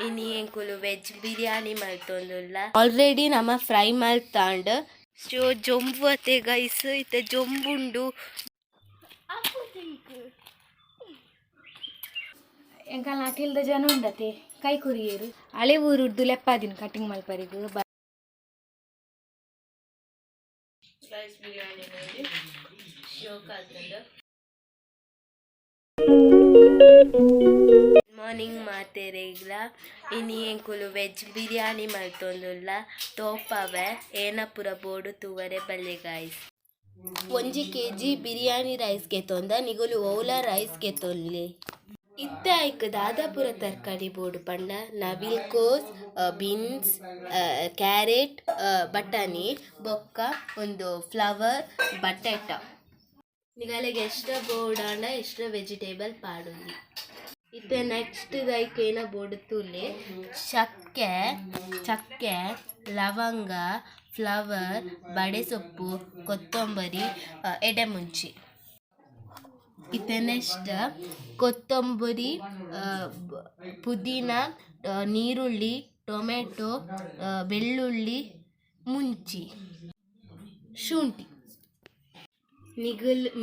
ಇನ್ನು ಎಂಕುಲು veg biryani ಮಲ್ತೊಂದುಲ್ಲ already ನಮ್ಮ ಫ್ರೈ ಮಲ್ತಾಂಡ್ ಸೊ ಜೊಂಬು ಅತ್ತೆ ಗೈಸ್ ಇತ್ತೆ ಜೊಂಬುಂಡು ಎಂಕಲ್ ನಾಟಿಲ್ದ ಜನ ಉಂಡತೆ ಕೈ ಕುರಿಯರು ಹಳೆ ಊರುಡ್ದು ಲೆಪ್ಪಾದಿನ ಕಟಿಂಗ್ ಮಲ್ಪರಿಗು ಮಾರ್ನಿಂಗ್ ಮಾತೆರೆಗ್ಲ ಇನ್ನು ಎಂಕುಲು ವೆಜ್ ಬಿರಿಯಾನಿ ಮಲ್ತೊಂದುಲ್ಲ ತೋಪವೆ ಏನ ಪೂರ ಬೋಡು ತೂವರೆ ಬಲ್ಲೆ ಗಾಯ್ಸ್ 1 kg ಬಿರಿಯಾನಿ ರೈಸ್ ಗೆತ್ತೊಂದ ನಿಗುಲು ಓಲ ರೈಸ್ ಗೆತ್ತೊಲ್ಲಿ ಇತ್ತೆ ಐಕ್ ದಾದಾಪುರ ತರಕಾರಿ ಬೋಡು ಪಂಡ ನವಿಲ್ಕೋಸ್ ಬೀನ್ಸ್ ಕ್ಯಾರೆಟ್ ಬಟಾಣಿ ಬೊಕ್ಕ ಒಂದು ಫ್ಲವರ್ ಬಟಾಟ ನಿಗಲೆಗೆ ಎಷ್ಟ ಬೋಡಾಂಡ ಎಷ್ಟ ವೆಜಿಟೇಬಲ್ ಪಾಡುಂದಿ ಇತ್ತೆ ನೆಕ್ಸ್ಟ್ ದೈಕ್ ಏನ ಬೋಡು ತುಲೆ ಚಕ್ಕೆ ಲವಂಗ ಫ್ಲವರ್ ಬಡೆಸೊಪ್ಪು ಕೊತ್ತಂಬರಿ ಎಡೆಮುಂಚಿ ಇತ್ತೆ ನೆಕ್ಸ್ಟ್ ಕೊತ್ತಂಬರಿ ಪುದೀನ ನೀರುಳ್ಳಿ ಟೊಮೆಟೊ ಬೆಳ್ಳುಳ್ಳಿ ಮುಂಚಿ ಶುಂಠಿ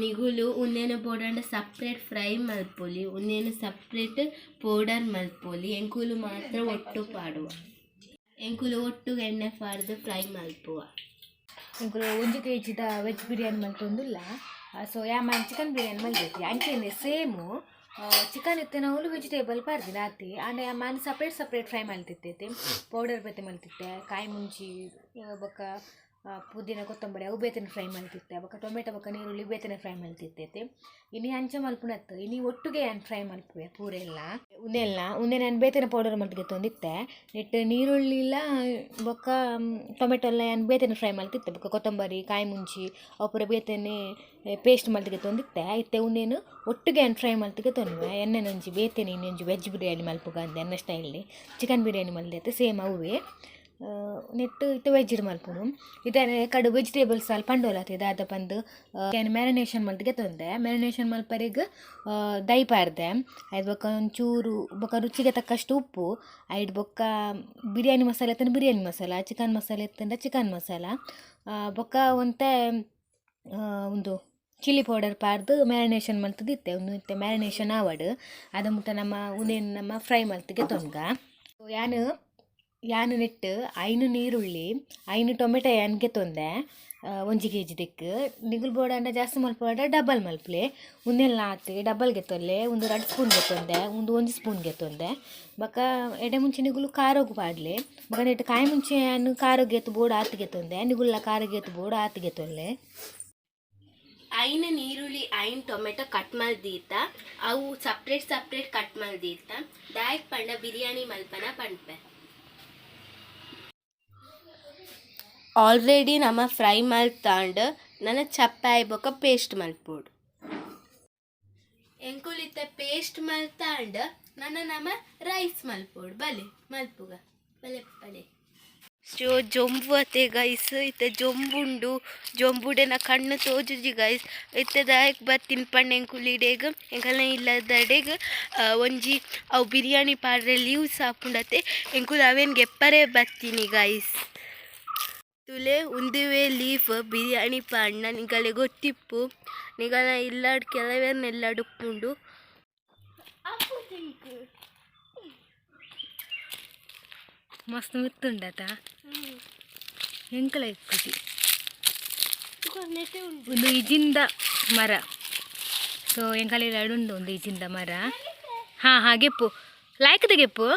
ನಿಗುಲು ಉನ್ನೇನು ಪೌಡರ್ ಸಪ್ರೇಟ್ ಫ್ರೈ ಮಲ್ಪೊಲಿ ಉನ್ನೇನು ಸಪ್ರೇಟ್ ಪೌಡರ್ ಮಲ್ಪೊಲಿ ಎಂಕುಲು ಮಾತ್ರ ಒಟ್ಟು ಪಾಡುವ ಎಂಕುಲು ಒಟ್ಟು ಎಣ್ಣೆ ಪಾಡ್ದು ಫ್ರೈ ಮಲ್ಪುವ ಎಂಕುಲು 1 kg ವೆಜ್ ಬಿರಿಯಾನಿ ಮಲ್ತೊಂದುಲ್ಲ ಸೊ ಚಿಕನ್ ಬಿರಿಯಾನಿ ಮಲ್ತೈತಿ ಅಂಚೆನೆ ಸೇಮು ಚಿಕನ್ ಇತ್ತೆ ನಾವು ವೆಜಿಟೇಬಲ್ ಪಾರ್ದಿನ ಆತಿ ಆಂಡ ಯಾಮನ್ ಸಪ್ರೇಟ್ ಫ್ರೈ ಮಲ್ತಿತ್ತೈತೆ ಪೌಡರ್ ಬೇತೆ ಮಲ್ತಿತ್ತೆ ಕಾಯಿ ಮುಂಚಿ ಬೊಕ್ಕ ಪುದೀನ ಕೊತ್ತಂಬರಿ ಅವು ಬೇತನೆ ಫ್ರೈ ಮಲ್ತಿತ್ತೆ ಬೊಕ್ಕ ಟೊಮೆಟೊ ಬೊಕ್ಕ ನೀರುಳ್ಳಿ ಬೇತನೆ ಫ್ರೈ ಮಲ್ತಿತ್ತೈತೆ ಇನ್ನು ಅಂಚೆ ಮಲ್ಪುನತ್ತು ಇನ್ನು ಒಟ್ಟಿಗೆ ಏನು ಫ್ರೈ ಮಲ್ಪುವೆ ಪೂರೆಲ್ಲ ಉನ್ನೆ ನಾನು ಬೇತನೆ ಪೌಡರ್ ಮಲ್ತಿಗೆ ತೊಂದಿತ್ತೆ ನೆಟ್ಟು ನೀರುಳ್ಳಿ ಇಲ್ಲ ಬೊಕ್ಕ ಟೊಮೆಟೊ ಎಲ್ಲ ಏನು ಬೇತನೆ ಫ್ರೈ ಮಲ್ತಿತ್ತೆ ಬೊಕ್ಕ ಕೊತ್ತಂಬರಿ ಕಾಯಿ ಮುಂಚಿ ಅವು ಪೂರ ಬೇತನೆ ಪೇಸ್ಟ್ ಮಲ್ತಿಗೆ ತೊಂದಿತ್ತೆ ಇತ್ತೆ ಉನ್ನೇನು ಒಟ್ಟಿಗೆ ಏನು ಫ್ರೈ ಮಲ್ತಿಗೆ ತೊಂದ್ವೆ ಎಣ್ಣೆ ನಂಜಿ ಬೇತನೆ ಇನ್ನೊಂಜಿ ವೆಜ್ ಬಿರಿಯಾನಿ ಮಲ್ಪುಗ ಅಂದೆ ಎಣ್ಣೆ ಸ್ಟೈಲಿ ಚಿಕನ್ ಬಿರಿಯಾನಿ ಮಲ್ದೈತೆ ಸೇಮ್ ಅವೇ ನೆಟ್ಟು ಇತ್ತು ವೆಜ್ ಮಲ್ಪುನು ಇದೇ ಕಡು ವೆಜಿಟೇಬಲ್ಸ್ ಅಲ್ಲಿ ಪಂಡೋಲತ್ತೆ ದಾದ ಪಂದು ಮ್ಯಾರಿನೇಷನ್ ಮಲ್ತಿಗೆ ತೊಂದೆ ಮ್ಯಾರಿನೇಷನ್ ಮಲ್ಪರಿಗೆ ದೈ ಪಾರ್ದೆ ಐದು ಬೊಕ್ಕ ಒಂಚೂರು ಬೊಕ್ಕ ರುಚಿಗೆ ತಕ್ಕಷ್ಟು ಉಪ್ಪು ಐದು ಬೊಕ್ಕ ಬಿರಿಯಾನಿ ಮಸಾಲೆ ಎತ್ತಂದ್ರೆ ಬಿರಿಯಾನಿ ಮಸಾಲ ಚಿಕನ್ ಮಸಾಲೆ ಎತ್ತಂದ್ರೆ ಚಿಕನ್ ಮಸಾಲ ಬೊಕ್ಕ ಒಂತೆ ಒಂದು ಚಿಲ್ಲಿ ಪೌಡರ್ ಪಾರ್ದು ಮ್ಯಾರಿನೇಷನ್ ಮಲ್ತದಿತ್ತೆ ಒಂದು ಇತ್ತೆ ಮ್ಯಾರಿನೇಷನ್ ಆವಡ್ ಅದು ಮುಟ್ಟ ನಮ್ಮ ಫ್ರೈ ಮಲ್ತಿಗೆ ತೊಂಗ ಯಾನು ನೆಟ್ಟು 5 ನೀರುಳ್ಳಿ 5 ಟೊಮೆಟೊ ಯಾನ್ಗೆ ತೊಂದೆ 1 kg ದಿಕ್ಕು ನಿಗುಲ್ ಬೋಡಾಂಡ ಜಾಸ್ತಿ ಮಲ್ಪೋಡ ಡಬಲ್ ಮಲ್ಪಲೆ ಉನ್ನೆಲ್ಲ ಹಾಕಿ ಡಬಲ್ಗೆ ತೊಲ್ಲೆ ಒಂದು 2 ಸ್ಪೂನ್ಗೆ ತೊಂದೆ ಒಂದು 1 ಸ್ಪೂನ್ಗೆ ತೊಂದೆ ಬೊಕ್ಕ ಎಡೆ ಮುಂಚೆ ನಿಗುಲು ಖಾರೋಗು ಪಾಡ್ಲೆ ಬೊಕ್ಕ ನೆಟ್ಟು ಕಾಯಿ ಮುಂಚೆ ಯಾನು ಖಾರೋಗೆ ಎತ್ತು ಬೋಡು ಆತಿಗೆ ತೊಂದೆ ನಿಗುಲ್ಲ ಖಾರೋಗೆ ಎತ್ತು ಬೋಡು ಆತಿಗೆ ತೊಲ್ಲೆ 5 ನೀರುಳ್ಳಿ 5 ಟೊಮೆಟೊ ಕಟ್ ಮಲ್ದೀತ ಅವು ಸಪ್ರೇಟ್ ಕಟ್ ಮಲ್ದೀತ ದಾಯಕ್ ಪಂಡ ಬಿರಿಯಾನಿ ಮಲ್ಪನ ಪಂಡ್ಪೆ ಆಲ್ರೆಡಿ ನಮ್ಮ ಫ್ರೈ ಮಲ್ತಾಂಡ್ ನನ್ನ ಚಪ್ಪಾಯಿ ಬೊಕ್ಕ ಪೇಸ್ಟ್ ಮಲ್ಪೋಡು ಎಂಕುಲಿತ್ತ ಪೇಸ್ಟ್ ಮಲ್ತಾಂಡ್ ನಮ್ಮ ರೈಸ್ ಮಲ್ಪೋಡು ಬಲೆ ಮಲ್ಪುಗ ಬಲೆ ಬಲೆ ಸೊ ಜೊಂಬು ಅತ್ತೆ ಗೈಸ್ ಇತ್ತೆ ಜೊಂಬುಂಡು ಜೊಂಬುಡೆನ ಕಣ್ಣು ತೋಜುಜಿ ಗೈಸ್ ಇತ್ತೆ ದಾಯಕ್ ಬತ್ತಿನ ಪಂಡ ಎಂಕುಲಿಡೆಗ್ ಎಂಕಲ್ನ ಇಲ್ಲದಡೆಗ್ ಒಂಜಿ ಅವು ಬಿರಿಯಾನಿ ಪಾಡ್ರೆ ಲೀವ್ಸ್ ಹಾಪುಂಡತ್ತೆ ಎಂಕುಲು ಅವೇನು ಗೆಪ್ಪರೆ ಬತ್ತೀನಿ ಗೈಸ್ ತುಲೆ ಉಂದುವೆ ಲೀಫ್ ಬಿರಿಯಾನಿ ಪಾಡ್ನ ನಿಗಲೆ ಗೊತ್ತಿಪ್ಪು ನಿಗಲ ಇಲ್ಲಾಡ್ ಕೆಲವೇರ್ನೆಲ್ಲ ಡುಪ್ಪುಂಡು ಮಸ್ತ್ ಮಿತ್ತುಂಡತ ಎಂಕಲ ಇಕ್ಕುಟಿ ಒಂದು ಇಜಿಂದ ಮರ ಸೊ ಎಂಕಲ ಉಂಡು ಒಂದು ಇಜಿಂದ ಮರ ಹಾಂ ಗೆಪ್ಪು ಲಾಯ್ಕದ ಗೆಪ್ಪು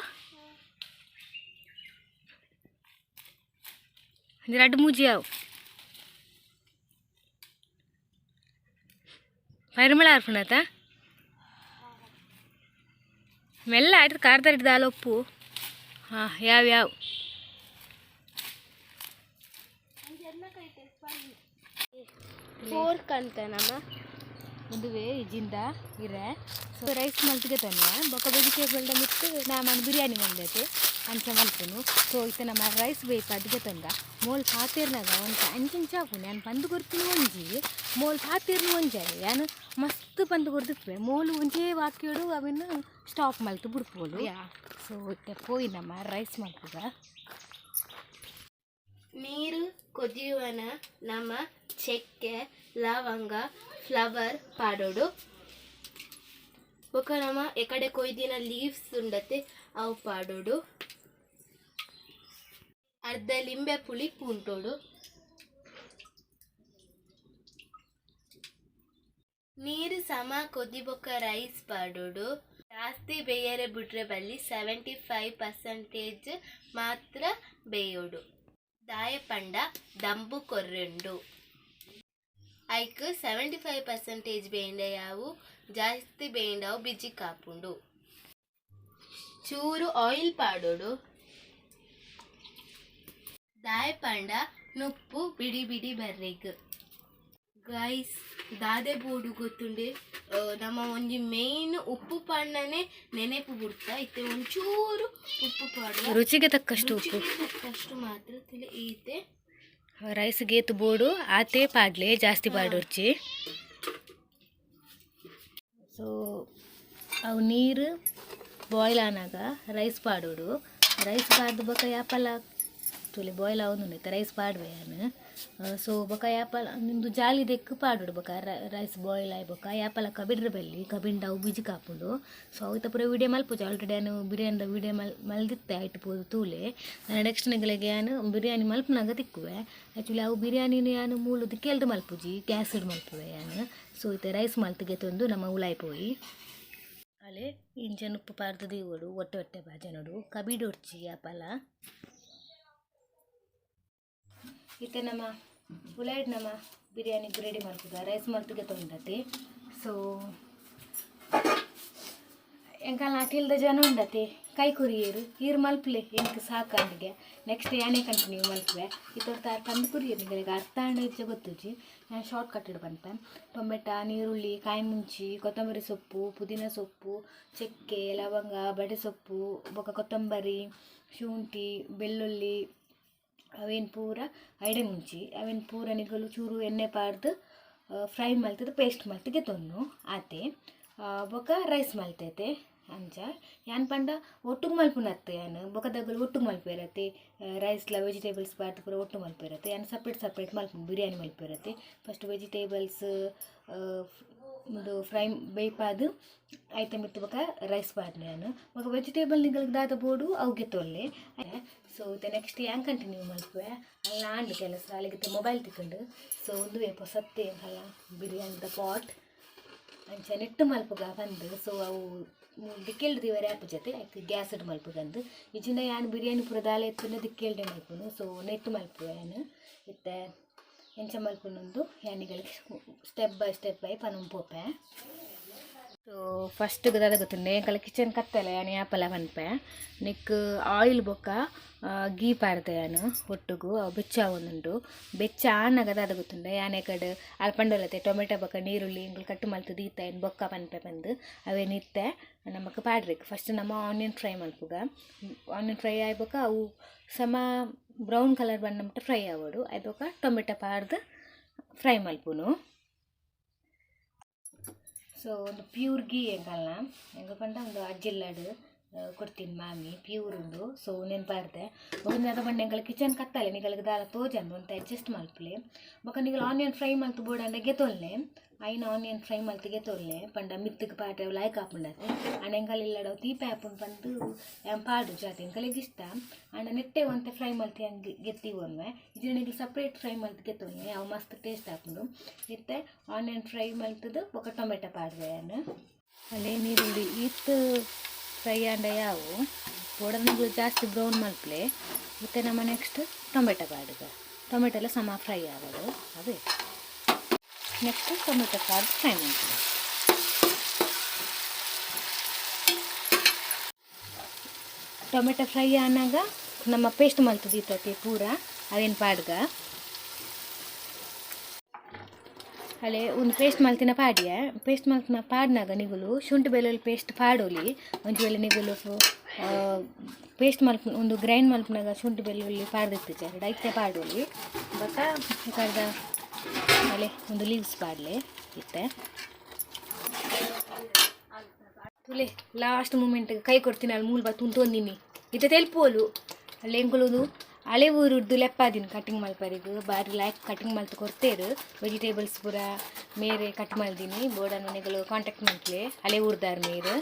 2 ಮೂಜಿ ಅವು ಪರಿಮಳ ಅರ್ಪಣತ ಮೆಲ್ಲ ಆಯ್ತು ಕಾರ್ತಾರ ದಾಲ ಉಪ್ಪು ಹಾಂ ಯಾವ್ಯಾವ ಫೋರ್ಕ್ ಅಂತ ನಮ್ಮ ಒಂದುವೇ ಇಜಿಂದ ಇರೆ ಸೊ ರೈಸ್ ಮಲ್ತಿಗೆ ತೊನ್ನೆ ಬೊಕ ವೆಜಿಟೇಬಲ್ದ ಮಿತ್ತು ನಾನು ಬಿರಿಯಾನಿ ಮಂದೈತೆ ಅಂಚ ಮಲ್ಪುನು ಸೊ ಇತ್ತೆ ನಮ್ಮ ರೈಸ್ ಬೇಕು ಅದಕ್ಕೆ ತಂದ ಮೋಲ್ ಪಾತಿರ್ನಾಗ ಒಂದು ಅಂಚಿಂಚ ಹಾಕು ನಾನು ಪಂದು ಕೊಡ್ತೀನಿ ಒಂಜಿ ಮೋಲ್ ಪಾತಿರ್ನು ಒಂಜಾಯಿ ನಾನು ಮಸ್ತ್ ಪಂದು ಕೊಡ್ದಿಪ್ಪೆ ಮೋಲು ಒಂಜೇ ವಾಕ್ಯೋಡು ಅವನ್ನು ಸ್ಟಾಪ್ ಮಲ್ತು ಬಿಡ್ಬೋದು ಸೊ ಇತ್ತೆ ಪೋಯಿ ನಮ್ಮ ರೈಸ್ ಮಲ್ಪುಗ ನೀರು ಕೊದಿಯುವನ ನಮ್ಮ ಚೆಕ್ಕೆ ಲವಂಗ ಫ್ಲವರ್ ಪಾಡೋಡು ಬೊಕ ನಮ್ಮ ಎಕಡೆ ಕೊಯ್ದಿನ ಲೀವ್ಸ್ ಉಂಡತೆ ಅವು ಪಾಡೋಡು ಅರ್ಧ ಲಿಂಬೆ ಪುಳಿ ಪೂಂಟೋಡು ನೀರು ಸಮ ಕೊದಿ ಬೊಕ ರೈಸ್ ಪಾಡೋಡು ಜಾಸ್ತಿ ಬೇಯರೆ ಬಿಟ್ರೆ ಬಲ್ಲಿ 75% ಮಾತ್ರ ಬೇಯೋಡು ದಾಯ ಪಂಡ ದಂಬು ಕೊರ್ರೆಂಡು ಐಕ್ 75% ಬೇಂಡಯಾವು ಜಾಸ್ತಿ ಬೇಂಡವು ಬಿಜಿ ಕಾಪುಂಡು ಚೂರು ಆಯಿಲ್ ಪಾಡೋಡು ದಾಯ ಪಂಡ ನುಪ್ಪು ಬಿಡಿ ಬಿಡಿ ಬರ್ರೆಗ್ ಗೈಸ್ ದಾದೆ ಬೋಡು ಗೊತ್ತುಂಡೆ ನಮ್ಮ ಒಂಜಿ ಮೇನ್ ಉಪ್ಪು ಪಂಡನೆ ನೆನೆಪು ಬಿಡ್ತಾ ಇತ್ತೆ ಒಂಚೂರು ಉಪ್ಪು ಪಾಡ ರುಚಿಗೆ ತಕ್ಕಷ್ಟು ಉಪ್ಪು ತಕ್ಕಷ್ಟು ಮಾತ್ರ ತಿಳಿ ಈತೆ ರೈಸ್ ಗೇತು ಬೋಡು ಆತೆ ಪಾಡ್ಲೆ ಜಾಸ್ತಿ ಪಾಡೋರ್ಚಿ ಸೊ ಅವು ನೀರು ಬಾಯ್ಲ್ ಆನಾಗ ರೈಸ್ ಪಾಡೋಡು ರೈಸ್ ಪಾಡ್ದು ಬೊಕ ಯಾಪಲ ತುಲೆ ಬಾಯ್ಲ್ ಆವೊಂದು ರೈಸ್ ಪಾಡ್ವೆ ನಾನು ಸೊ ಬೊಕ ಯಾಪಲ ನಿಂದು ಜಾಲಿ ದೆಕ್ಕು ಪಾಡೋಡು ಬೊಕ ರೈಸ್ ಬಾಯ್ಲ್ ಆಯ್ ಬೊಕ ಯಾಪಲಕ್ಕ ಬಿಡ್ರೆ ಬೆಲ್ಲಿ ಕಬಿಂಡ ಅವು ಬಿಜಿ ಕಾಪುಂಡು ಸೊ ಅವತ್ತ ಪೂರ ವಿಡಿಯೋ ಮಲ್ಪುಜಿ ಆಲ್ರೆಡಿ ನಾನು ಬಿರಿಯಾನಿದ ವಿಡಿಯೋ ಮಲ್ದಿತ್ತೆ ಆಯ್ತು ಪೋದು ತೂಲೆ ನಾನು ನೆಕ್ಸ್ಟ್ ನಿಗಳಿಗೆ ನಾನು ಬಿರಿಯಾನಿ ಮಲ್ಪನಾಗ ತಿಕ್ಕುವೆ ಆ್ಯಕ್ಚುಲಿ ಅವು ಬಿರಿಯಾನಿನ ನಾನು ಮೂಲದು ಕೇಳ್ದು ಮಲ್ಪುಜಿ ಗ್ಯಾಸ್ ಇಡ್ ಮಲ್ಪುವೆ ನಾನು ಸೊ ಇತ್ತೆ ರೈಸ್ ಮಲ್ತಿಗೆ ತಂದು ನಮ್ಮ ಉಲಾಯ್ ಪೋಯಿ ಅಲೆ ಇಂಚನ್ ಉಪ್ಪು ಪಾರ್ದು ದೀವೋಡು ಒಟ್ಟೆ ಒಟ್ಟೆ ಬಾಜನೋಡು ಕಬಿಡೊಡ್ಚಿ ಯಾಪಲ ಇತ್ತೆ ನಮ್ಮ ಉಲಾಯ್ಡ್ ನಮ್ಮ ಬಿರಿಯಾನಿ ರೆಡಿ ಮಾಡ್ತದ ರೈಸ್ ಮಲ್ತಿಗೆ ತೊಂದತಿ ಸೊ ಎಂಕಲ್ ನಾಟಿಲ್ದ ಜನ ಉಂಡತಿ ಕೈ ಕುರಿಯರು ಈರು ಮಲ್ಪಲೆ ಎಂಕ್ ಸಾಕಂಡಿಗೆ ನೆಕ್ಸ್ಟ್ ಯಾನೇ ಕಂಟಿನ್ಯೂ ಮಲ್ಪುವೆ ಇತ್ತೊಡ್ತ ತಂದು ಕುರಿಯರು ನಿಗಳಿಗೆ ಅರ್ಥ ಇಜ್ಜ ಗೊತ್ತುಜಿ ನಾನು ಶಾರ್ಟ್ ಕಟ್ ಇಡ್ ಬಂತೆ ಟೊಮೆಟೊ ನೀರುಳ್ಳಿ ಕಾಯಿ ಮುಂಚಿ ಕೊತ್ತಂಬರಿ ಸೊಪ್ಪು ಪುದೀನ ಸೊಪ್ಪು ಚಕ್ಕೆ ಲವಂಗ ಬಡೆ ಸೊಪ್ಪು ಬೊಕ ಕೊತ್ತಂಬರಿ ಶುಂಠಿ ಬೆಳ್ಳುಳ್ಳಿ ಅವೇನು ಪೂರ ಐಡೆ ಮುಂಚಿ ಅವೇನು ಪೂರ ನಿಗಲು ಚೂರು ಎಣ್ಣೆ ಪಾಡ್ದು ಫ್ರೈ ಮಲ್ತದ ಪೇಸ್ಟ್ ಮಲ್ತಿಗೆ ತೊನ್ನು ಆತೆ ಬೊಕ ರೈಸ್ ಮಲ್ತೈತೆ ಅಂಚ ಯಾನ್ ಪಂಡ ಒಟ್ಟಿಗೆ ಮಲ್ಪುನತ್ತೆ ಯಾನು ಬೊಕ ದಗ್ಗಲು ಒಟ್ಟಿಗೆ ಮಲ್ಪಿರತ್ತೆ ರೈಸ್ಲ ವೆಜಿಟೇಬಲ್ಸ್ ಪಾಡ್ದು ಪೂರ ಒಟ್ಟು ಮಲ್ಪಿರತ್ತೆ ಯಾನು ಸಪ್ರೇಟ್ ಮಲ್ಪು ಬಿರಿಯಾನಿ ಮಲ್ಪಿರತ್ತೆ ಫಸ್ಟ್ ವೆಜಿಟೇಬಲ್ಸ್ ಒಂದು ಫ್ರೈ ಬೇಯ್ಪಾದು ಐಟಮ್ ಇತ್ತು ಬೊಕ ರೈಸ್ ಪಾಡ್ನೆ ನಾನು ಬೊಕ ವೆಜಿಟೇಬಲ್ ನಿಗಲ್ಗೆ ದಾದ ಬೋಡು ಅವ್ಗೆ ತೊಲ್ಲೆ ಸೊ ಇತ್ತೆ ನೆಕ್ಸ್ಟ್ ಹ್ಯಾಂಗೆ ಕಂಟಿನ್ಯೂ ಮಲ್ಪುವೆ ಅಲ್ಲ ಆಂಡ್ ಕೆಲಸ ಅಲ್ಲಿಗೆ ಮೊಬೈಲ್ ತಿಕ್ಕೊಂಡು ಸೊ ಒಂದು ವೇಪ ಸತ್ತೆ ಅಲ್ಲ ಬಿರಿಯಾನಿದ ಪಾಟ್ ಅಂಚ ನೆಟ್ಟು ಮಲ್ಪುಗ ಬಂದು ಸೊ ಅವು ದಿಕ್ಕೇಳ್ದಿವರೆ ಆಪ ಜೊತೆ ಆಯ್ತು ಗ್ಯಾಸ್ ಇಟ್ಟು ಮಲ್ಪುಗಂದು ಈಚಿನ ಯಾನು ಬಿರಿಯಾನಿ ಪೂರ ದಾಲೆ ಎತ್ತುನ ದಿಕ್ಕೇಳ್ದೆ ಮಲ್ಪುನು ಸೊ ನೆಟ್ಟು ಮಲ್ಪುವೆ ನಾನು ಇತ್ತೆ ಎಂಚ ಮಲ್ಪುನೊಂದು ಯಾನಿಗಳಿಗೆ ಸ್ಟೆಪ್ ಬೈ ಪನು ಪೋಪೆ ಸೊ ಫಸ್ಟ್ ದಾದ ಗೊತ್ತುಂಡೆ ಎಂಕಲ್ಲ ಕಿಚನ್ ಕತ್ತಲೆ ಯಾನು ಯಾಪಲ ಪನ್ಪೆ ನಿಕ್ ಆಯಿಲ್ ಬೊಕ್ಕ ಗೀ ಪಾಡ್ದೆ ಯಾನು ಒಟ್ಟುಗು ಅವು ಬೆಚ್ಚ ಒಂದುಂಡು ಬೆಚ್ಚ ಆನಾಗ ದಾದ ಗೊತ್ತುಂಡೆ ಯಾನೆ ಕಡೆ ಅಲ್ಪಂಡೋಲತೆ ಟೊಮೆಟೊ ಬೊಕ್ಕ ನೀರುಳ್ಳಿ ಇಂಗಳು ಕಟ್ಟು ಮಲ್ತು ದೀತ ಏನು ಬೊಕ್ಕ ಪನ್ಪೆ ಬಂದು ಅವೇ ನಿತ್ತೆ ನಮಕ್ ಪಾಡ್ಬೇಕು ಫಸ್ಟ್ ನಮ್ಮ ಆನಿಯನ್ ಫ್ರೈ ಮಲ್ಪುಗ ಆನಿಯನ್ ಫ್ರೈ ಆಯ್ಬೊಕ್ಕ ಅವು ಸಮ ಬ್ರೌನ್ ಕಲರ್ ಬಣ್ಣ ಫ್ರೈ ಆಗೋಡು ಆಯ್ಬೊಕ್ಕ ಟೊಮೆಟೊ ಪಾಡ್ದು ಫ್ರೈ ಮಲ್ಪುನು ಸೊ ಒಂದು ಪ್ಯೂರ್ ಗೀ ಎಂಕಲ್ನ ಹೆಂಗೆ ಪಂಡ ಒಂದು ಅಜ್ಜಿಲ್ಲಡು ಕೊಡ್ತೀನಿ ಮಾಮಿ ಪ್ಯೂರ್ ಉಂಡು ಸೊ ನೆನಪಾರ್ದೆ ಒಂದು ಅದ ಬಂದು ಎಂಕಲ್ ಕಿಚನ್ ಕತ್ತಲೆ ನಿಗಳಿಗೆ ದಾಲ ತೋಜಂದು ಅಂತ ಅಡ್ಜಸ್ಟ್ ಮಲ್ಪಲೆ ಬೊಕ ನಿಗಳು ಆನಿಯನ್ ಫ್ರೈ ಮಲ್ತು ಬೋಡಂಡ ಗೆತೊಲ್ಲೆ ಐನ ಆನಿಯನ್ ಫ್ರೈ ಮಲ್ತು ಗೆತೊಲ್ಲೆ ಪಂಡ ಮಿತ್ತಗೆ ಪಾಟ್ರೆ ಲಾಯ್ಕ್ ಹಾಪುಂಡತೆ ಆಂಡ ಎಂಕಲ್ ಇಲ್ಲಡವು ತೀಪೆ ಹಾಪುಂಡು ಬಂದು ಪಾಡು ಜಾತಿ ಎಂಕಲಿಗೆ ಇಷ್ಟ ಆಂಡ ನೆಟ್ಟೆ ಒಂತೆ ಫ್ರೈ ಮಲ್ತು ಹಂಗೆ ಗೆತ್ತೀವಿ ಒಮ್ಮೆ ಇದನ್ನ ಸಪ್ರೇಟ್ ಫ್ರೈ ಮಲ್ತು ಗೆತ್ತೊಲ್ಲೆ ಅವು ಮಸ್ತ್ ಟೇಸ್ಟ್ ಹಾಕೊಂಡು ಇತ್ತೆ ಆನಿಯನ್ ಫ್ರೈ ಮಲ್ತದು ಬೊಕ ಟೊಮೆಟೊ ಪಾಡ್ವೆ ನಾನು ಅಲ್ಲೇ ನೀರುಳ್ಳಿ ಇತ್ತು ಫ್ರೈ ಆಂಡ ಯಾವು ಬೋಡನಿಗಳು ಜಾಸ್ತಿ ಬ್ರೌನ್ ಮಲ್ಪಲೆ ಮತ್ತು ನಮ್ಮ ನೆಕ್ಸ್ಟ್ ಟೊಮೆಟೊ ಪಾಡುಗ ಟೊಮೆಟೊ ಎಲ್ಲ ಸಮ ಫ್ರೈ ಆಗೋದು ಅದೇ ನೆಕ್ಸ್ಟ್ ಟೊಮೆಟೊ ಪಾಡು ಫ್ರೈ ಮಾಡ್ತೀವಿ ಟೊಮೆಟೊ ಫ್ರೈ ಆನಾಗ ನಮ್ಮ ಪೇಸ್ಟ್ ಮಲ್ತದಿರ್ತೈತಿ ಪೂರ ಅದೇನು ಪಾಡ್ಗ ಅಲ್ಲೇ ಒಂದು ಪೇಸ್ಟ್ ಮಲ್ತಿನ ಪಾಡ್ಯ ಪೇಸ್ಟ್ ಮಲ್ತಿನ ಪಾಡ್ನಾಗ ನಿಗುಲು ಶುಂಠಿ ಬೆಳ್ಳುಳ್ಳಿ ಪೇಸ್ಟ್ ಪಾಡೋಲಿ ಒಂಚು ವೇಳೆ ನಿಗುಲು ಪೇಸ್ಟ್ ಮಲ್ಪ ಒಂದು ಗ್ರೈಂಡ್ ಮಲ್ಪನಾಗ ಶುಂಠಿ ಬೆಳ್ಳುಳ್ಳಿ ಪಾಡ್ದಿರ್ತಿದ್ದೆ ಡೈತೆ ಪಾಡೋಲಿ ಬಕ್ಕ ಕರ್ದ ಅಲ್ಲೇ ಒಂದು ಲೀವ್ಸ್ ಪಾಡಲೆ ಇತ್ತೆ ತುಲೆ ಲಾಸ್ಟ್ ಮೂಮೆಂಟ್ಗೆ ಕೈ ಕೊಡ್ತೀನಿ ಅಲ್ಲಿ ಮೂಲ ಬತ್ತು ತುಂತೊಂದಿನಿ ಇತ್ತೆ ತೆಲ್ಪೋಲು ಅಲ್ಲಿ ಎಂಕುಲುದು ಹಳೆ ಊರುಡ್ದು ಲೆಪ್ಪಾದಿನ ಕಟಿಂಗ್ ಮಲ್ಪರಿಗೂ ಬಾರಿ ಲೈಕ್ ಕಟಿಂಗ್ ಮಲ್ತು ಕೊಡ್ತೇರು ವೆಜಿಟೇಬಲ್ಸ್ ಪೂರ ಮೇರೆ ಕಟ್ ಮಲ್ದಿನಿ ಬೋರ್ಡನ್ನು ನೆಗಳು ಕಾಂಟ್ಯಾಕ್ಟ್ ಮಲ್ತ್ಲೆ ಹಳೆ ಊರ್ದಾರ್ ಮೇರು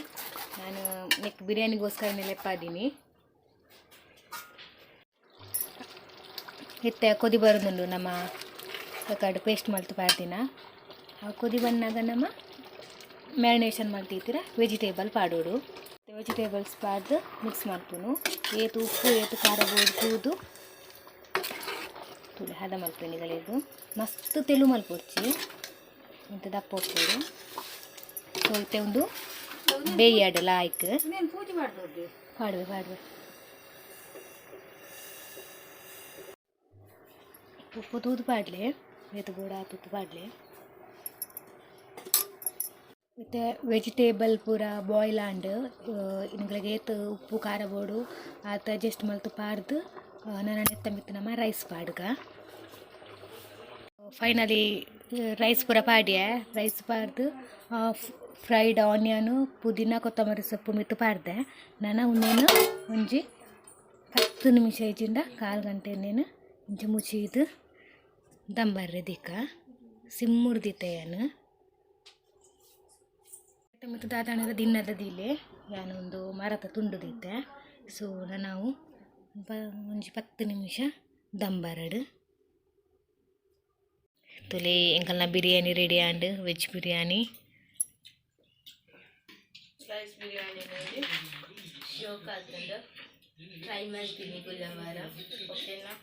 ನಾನು ನೆಕ್ ಬಿರಿಯಾನಿಗೋಸ್ಕರನೇ ಲೆಪ್ಪಾದೀನಿ ಇತ್ತೆ ಕೊದಿ ಬರೋದುಂಡು ನಮ್ಮ ಕಡೆ ಪೇಸ್ಟ್ ಮಲ್ತು ಪಾಡ್ದಿನ ಆ ಕೊದಿ ಬಂದಾಗ ನಮ್ಮ ಮ್ಯಾರಿನೇಷನ್ ಮಾಡ್ತಿರ್ತೀರ ವೆಜಿಟೇಬಲ್ ಪಾಡೋಡು ವೆಜಿಟೇಬಲ್ಸ್ ಪಾಡ್ದು ಮಿಕ್ಸ್ ಮಾಡ್ತೀನಿ ಏತು ಉಪ್ಪು ಏತು ಖಾರ ಬೋರ್ಡು ಕೂದು ತುಳಿ ಹದ ಮಲ್ಪೇನಿಗಳಿದು ಮಸ್ತ್ ತೆಲು ಮಲ್ಪೊಡ್ಚಿ ಇಂಥ ದಪ್ಪ ಹೋಗ್ತೇವೆ ಸೊ ಇತ್ತೆ ಒಂದು ಬೇಯ್ಯಾಡು ಲಾಯ್ಕ್ ಪಾಡುವೆ ಉಪ್ಪು ತೂದು ಪಾಡ್ಲೆ ಏತು ಗೋಡ ತುತ್ತು ಪಾಡ್ಲೆ ಮತ್ತು ವೆಜಿಟೇಬಲ್ ಪೂರ ಬಾಯ್ಲ್ ಆಂಡ್ ಇನ್ಗಳಿಗೆ ಏತು ಉಪ್ಪು ಖಾರ ಬೋಡು ಆತ ಅಡ್ಜಸ್ಟ್ ಮಲ್ತು ಪಾಡ್ದು ನಾನು ಎತ್ತ ಮಿತ್ತು ನಮ್ಮ ರೈಸ್ ಪಾಡ್ಗ ಫೈನಲಿ ರೈಸ್ ಪೂರ ಪಾಡ್ಯ ರೈಸ್ ಪಾಡ್ದು ಫ್ರೈಡ್ ಆನಿಯನು ಪುದೀನ ಕೊತ್ತಂಬರಿ ಸೊಪ್ಪು ಮಿತ್ತು ಪಾಡ್ದೆ ನಾನು ಉನ್ನೇನು ಒಂಜಿ 10 ನಿಮಿಷ ಇಜ್ಜಿಂದ 1/4 ಗಂಟೆ ಇನ್ನೇನು ಇಂಚು ಮುಚ್ಚಿದು ದಂಬರ್ರೆ ದಿಕ್ಕ ಸಿಮ್ಮುರ್ದಿತ್ತೇನು ಮತ್ತು ದಾದಾಣದ ದಿನದ ದಿಲೆ ನಾನೊಂದು ಮರದ ತುಂಡು ದಿತ್ತೆ ಸೊ ನಾವು ಒಂಜಿ 10 ನಿಮಿಷ ದಂಬರಡು ತುಲೆ ಎಂಕಲ್ನ biryani ready and veg biryani slice biryani ನೋಡಿ ಶೋಕ್ ಆಗ್ತದೆ ಟ್ರೈ ಮಾಡ್ತೀನಿ ಗುಲ್ಲವಾರ ಓಕೆನಾ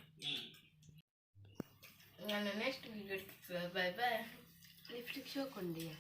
ನಾನು next video bye bye lipstick ಶೋಕೊಂಡಿಯಾ